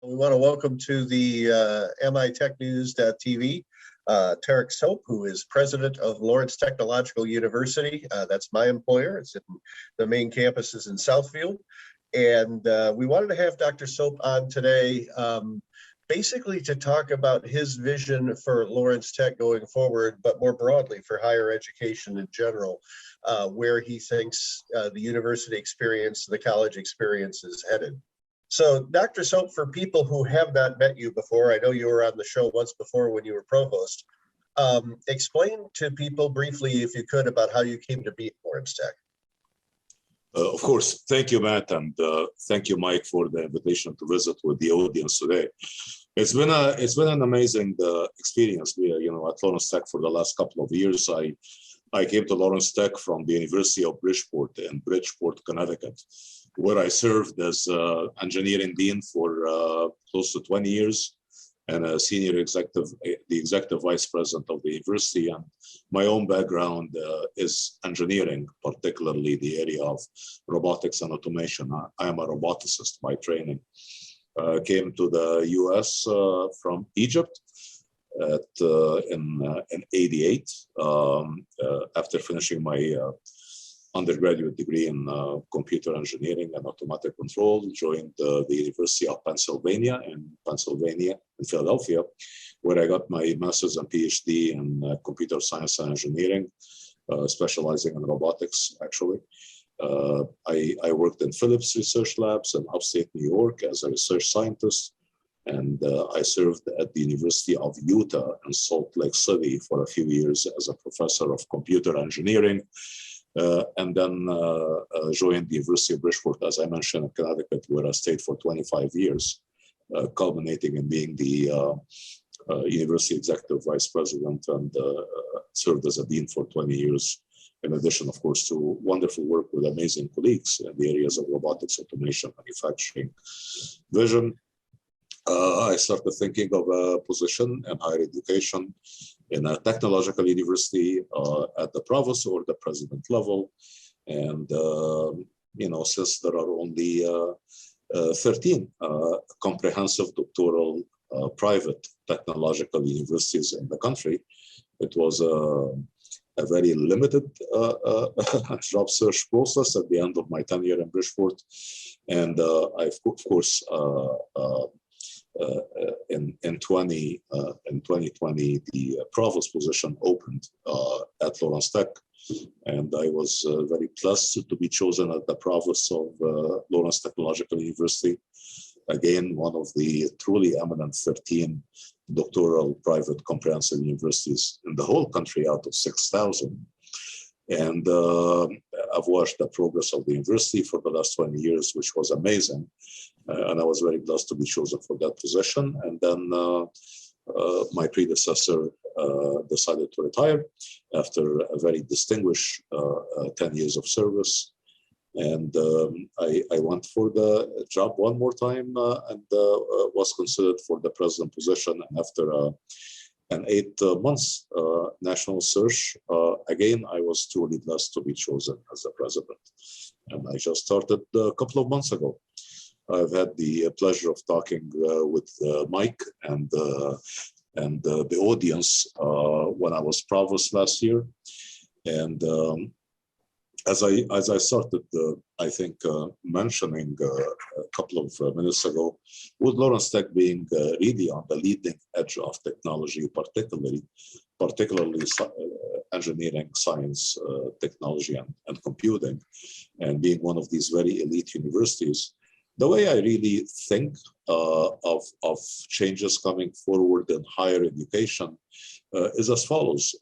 We want to welcome to the MITechNews.TV Tarek Sobh, who is president of Lawrence Technological University. That's my employer. It's in the main campus is in Southfield. And we wanted to have Dr. Sobh on today, basically to talk about his vision for Lawrence Tech going forward, but more broadly for higher education in general, where he thinks the university experience, the college experience is headed. So, Dr. Sobh, for people who have not met you before, I know you were on the show once before when you were provost. Explain to people briefly, if you could, about how you came to be at Lawrence Tech. Of course. Thank you, Matt, and thank you, Mike, for the invitation to visit with the audience today. It's been an amazing experience. At Lawrence Tech for the last couple of years. I came to Lawrence Tech from the University of Bridgeport in Bridgeport, Connecticut, where I served as engineering dean for close to 20 years and a senior executive, the executive vice president of the university. And my own background is engineering, particularly the area of robotics and automation. I am a roboticist by training. Came to the US from Egypt in '88 after finishing my undergraduate degree in computer engineering and automatic control. Joined the University of Pennsylvania in Philadelphia, where I got my master's and PhD in computer science and engineering, specializing in robotics, actually. I worked in Philips Research Labs in upstate New York as a research scientist. And I served at the University of Utah in Salt Lake City for a few years as a professor of computer engineering. And then joined the University of Bridgeport, as I mentioned, in Connecticut, where I stayed for 25 years, culminating in being the university executive vice president and served as a dean for 20 years. In addition, of course, to wonderful work with amazing colleagues in the areas of robotics, automation, manufacturing, vision. I started thinking of a position in higher education in a technological university at the provost or the president level. And, since there are only 13 comprehensive doctoral private technological universities in the country, it was a very limited job search process at the end of my tenure in Bridgeport. And I, of course, in 2020, the provost position opened at Lawrence Tech, and I was very blessed to be chosen as the provost of Lawrence Technological University. Again, one of the truly eminent 13 doctoral private comprehensive universities in the whole country out of 6,000. And I've watched the progress of the university for the last 20 years, which was amazing. And I was very blessed to be chosen for that position. And then my predecessor decided to retire after a very distinguished 10 years of service. And I went for the job one more time and was considered for the president position. And after an 8 months national search, again, I was truly blessed to be chosen as the president. And I just started a couple of months ago. I've had the pleasure of talking with Mike and the audience when I was provost last year. And as I started, I think, mentioning a couple of minutes ago, with Lawrence Tech being really on the leading edge of technology, particularly engineering, science, technology, and computing, and being one of these very elite universities, the way I really think of changes coming forward in higher education is as follows.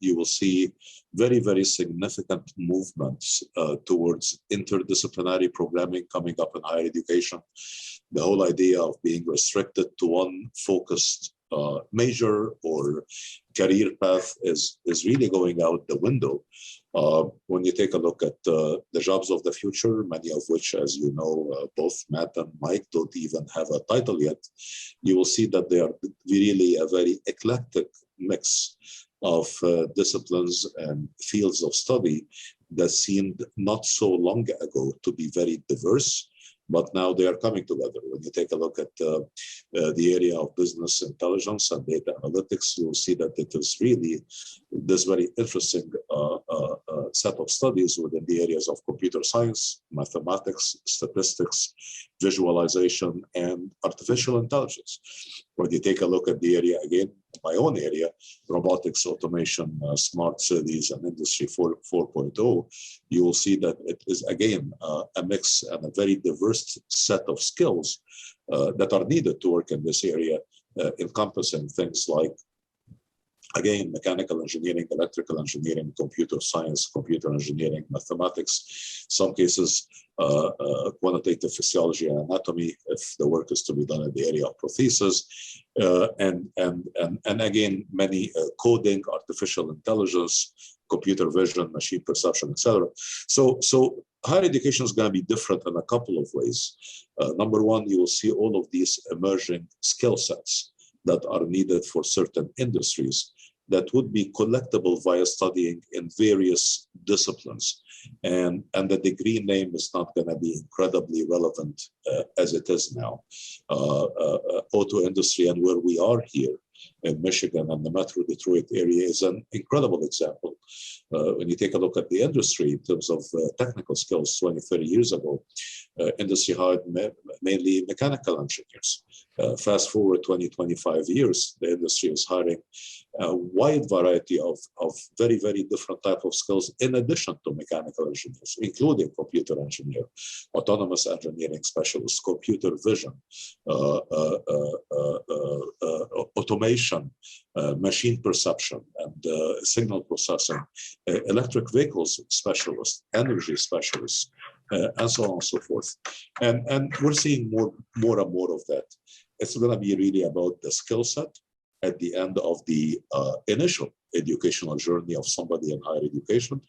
You will see very, very significant movements towards interdisciplinary programming coming up in higher education. The whole idea of being restricted to one focused major or career path is really going out the window. When you take a look at the jobs of the future, many of which, as you know, both Matt and Mike don't even have a title yet, you will see that they are really a very eclectic mix of disciplines and fields of study that seemed not so long ago to be very diverse but now they are coming together. When you take a look at the area of business intelligence and data analytics, you'll see that it is really this very interesting set of studies within the areas of computer science, mathematics, statistics, visualization, and artificial intelligence. When you take a look at the area, again, my own area, robotics, automation, smart cities, and Industry 4.0, you will see that it is, again, a mix and a very diverse set of skills that are needed to work in this area, encompassing things like, again, mechanical engineering, electrical engineering, computer science, computer engineering, mathematics, some cases quantitative physiology and anatomy, if the work is to be done in the area of prosthesis, and again, many coding, artificial intelligence, computer vision, machine perception, etc. So higher education is going to be different in a couple of ways. Number one, you will see all of these emerging skill sets that are needed for certain industries that would be collectible via studying in various disciplines. And the degree name is not going to be incredibly relevant as it is now. Auto industry and where we are here in Michigan and the Metro Detroit area is an incredible example. When you take a look at the industry in terms of technical skills 20, 30 years ago, industry hired mainly mechanical engineers. Fast forward 20, 25 years, the industry is hiring a wide variety of very, very different type of skills in addition to mechanical engineers, including computer engineer, autonomous engineering specialists, computer vision, automation, machine perception, and signal processing, electric vehicles specialists, energy specialists, and so on and so forth. And we're seeing more and more of that. It's going to be really about the skill set at the end of the initial educational journey of somebody in higher education.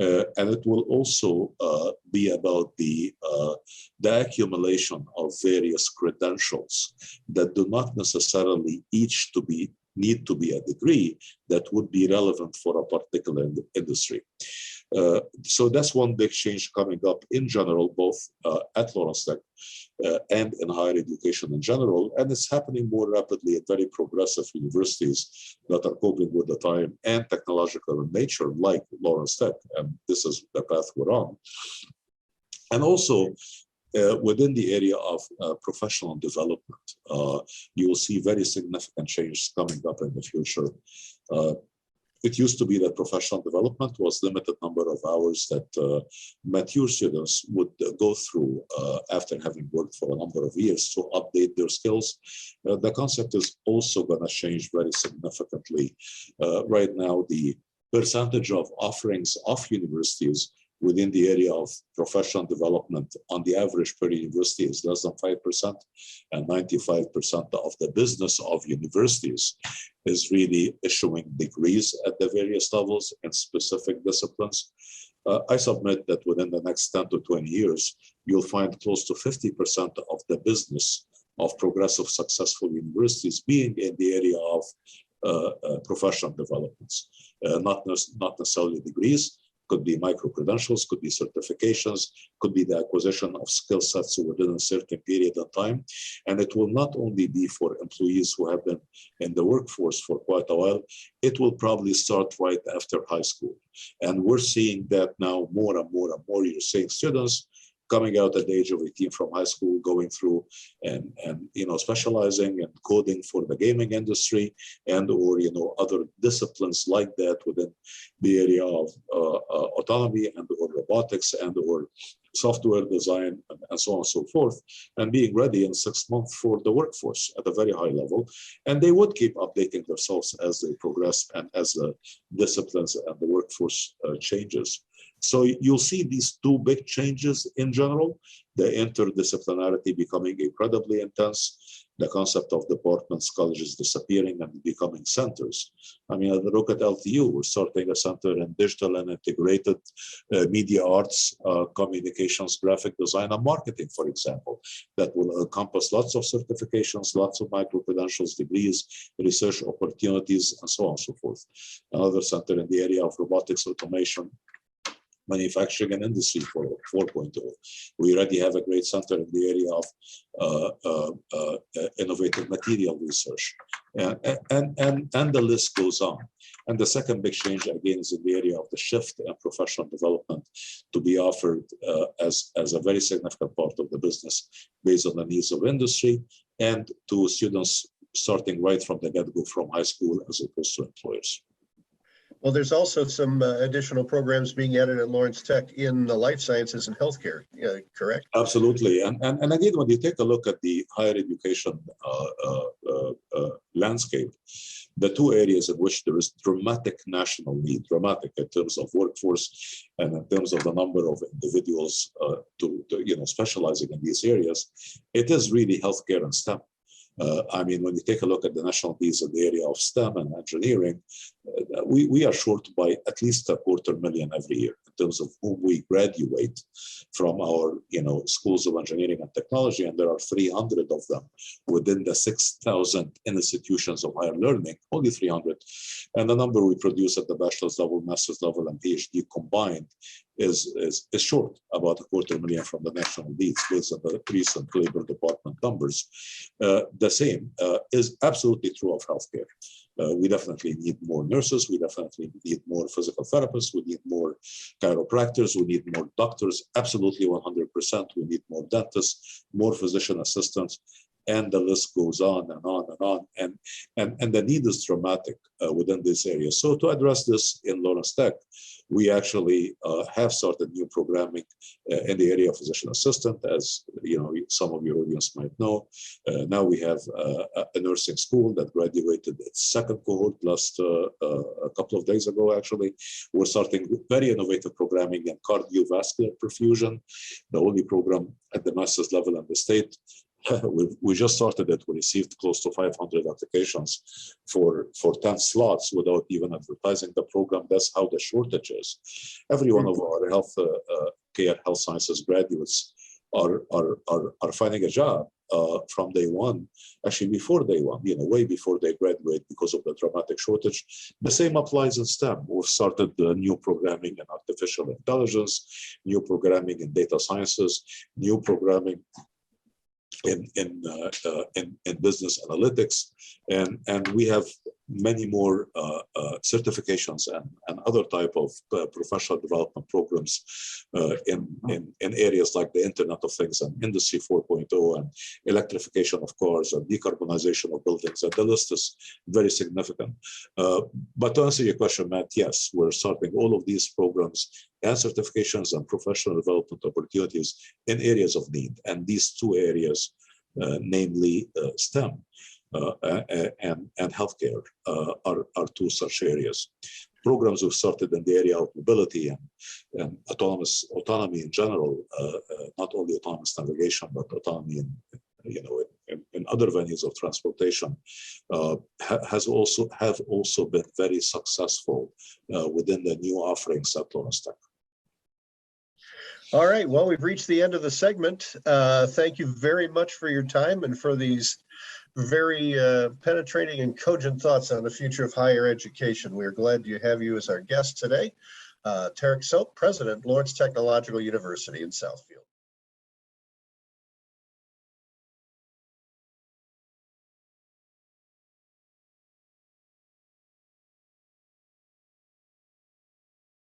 And it will also be about the accumulation of various credentials that do not necessarily each need to be a degree that would be relevant for a particular industry. So that's one big change coming up in general, both at Lawrence Tech and in higher education in general. And it's happening more rapidly at very progressive universities that are coping with the time and technological in nature, like Lawrence Tech. And this is the path we're on. And also, within the area of professional development, you will see very significant changes coming up in the future. It used to be that professional development was limited number of hours that mature students would go through after having worked for a number of years to update their skills. The concept is also going to change very significantly. Right now, the percentage of offerings of universities within the area of professional development on the average per university is less than 5%, and 95% of the business of universities is really issuing degrees at the various levels in specific disciplines. I submit that within the next 10 to 20 years, you'll find close to 50% of the business of progressive, successful universities being in the area of professional developments, not necessarily degrees. Could be micro-credentials, could be certifications, could be the acquisition of skill sets within a certain period of time. And it will not only be for employees who have been in the workforce for quite a while, it will probably start right after high school. And we're seeing that now more and more and more. You're seeing students coming out at the age of 18 from high school, going through and specializing in coding for the gaming industry and or other disciplines like that within the area of autonomy and or robotics and or software design and so on and so forth, and being ready in 6 months for the workforce at a very high level. And they would keep updating themselves as they progress and as the disciplines and the workforce changes. So you'll see these two big changes in general, the interdisciplinarity becoming incredibly intense, the concept of departments, colleges disappearing and becoming centers. I mean, look at LTU, we're starting a center in digital and integrated media arts, communications, graphic design, and marketing, for example, that will encompass lots of certifications, lots of micro-credentials, degrees, research opportunities, and so on and so forth. Another center in the area of robotics, automation, manufacturing and industry 4.0. We already have a great center in the area of innovative material research, and the list goes on. And the second big change, again, is in the area of the shift in professional development to be offered as a very significant part of the business based on the needs of industry, and to students starting right from the get-go from high school as opposed to employers. Well, there's also some additional programs being added at Lawrence Tech in the life sciences and healthcare, correct? Absolutely. And again, when you take a look at the higher education landscape, the two areas in which there is dramatic national need, dramatic in terms of workforce and in terms of the number of individuals to specializing in these areas, it is really healthcare and STEM. I mean, when you take a look at the national needs in the area of STEM and engineering, we are short by at least 250,000 every year in terms of whom we graduate from our schools of engineering and technology, and there are 300 of them within the 6,000 institutions of higher learning, only 300. And the number we produce at the bachelor's level, master's level, and PhD combined is short, about 250,000 from the national needs based on the recent Labor Department numbers. The same is absolutely true of healthcare. We definitely need more nurses. We definitely need more physical therapists. We need more chiropractors. We need more doctors. Absolutely 100%. We need more dentists, more physician assistants, and the list goes on and on and on. And the need is dramatic within this area. So to address this in Lawrence Tech, we actually have started new programming in the area of physician assistant, as some of your audience might know. Now we have a nursing school that graduated its second cohort last a couple of days ago, actually. We're starting very innovative programming in cardiovascular perfusion, the only program at the master's level in the state. We just started it. We received close to 500 applications for 10 slots without even advertising the program. That's how the shortage is. Every one of our health sciences graduates are finding a job from day one, actually before day one, way before they graduate because of the dramatic shortage. The same applies in STEM. We've started new programming in artificial intelligence, new programming in data sciences, new programming in business analytics, and we have many more certifications and other type of professional development programs in areas like the Internet of Things and Industry 4.0 and electrification of cars and decarbonization of buildings. And the list is very significant. But to answer your question, Matt, yes, we're starting all of these programs and certifications and professional development opportunities in areas of need. And these two areas, namely STEM and healthcare, are two such areas. Programs we've started in the area of mobility and autonomy in general, not only autonomous navigation, but autonomy in other venues of transportation, have also been very successful within the new offerings at Lawrence Tech. All right, well, we've reached the end of the segment. Thank you very much for your time and for these very penetrating and cogent thoughts on the future of higher education. We're glad to have you as our guest today. Tarek Sobh, President, Lawrence Technological University in Southfield.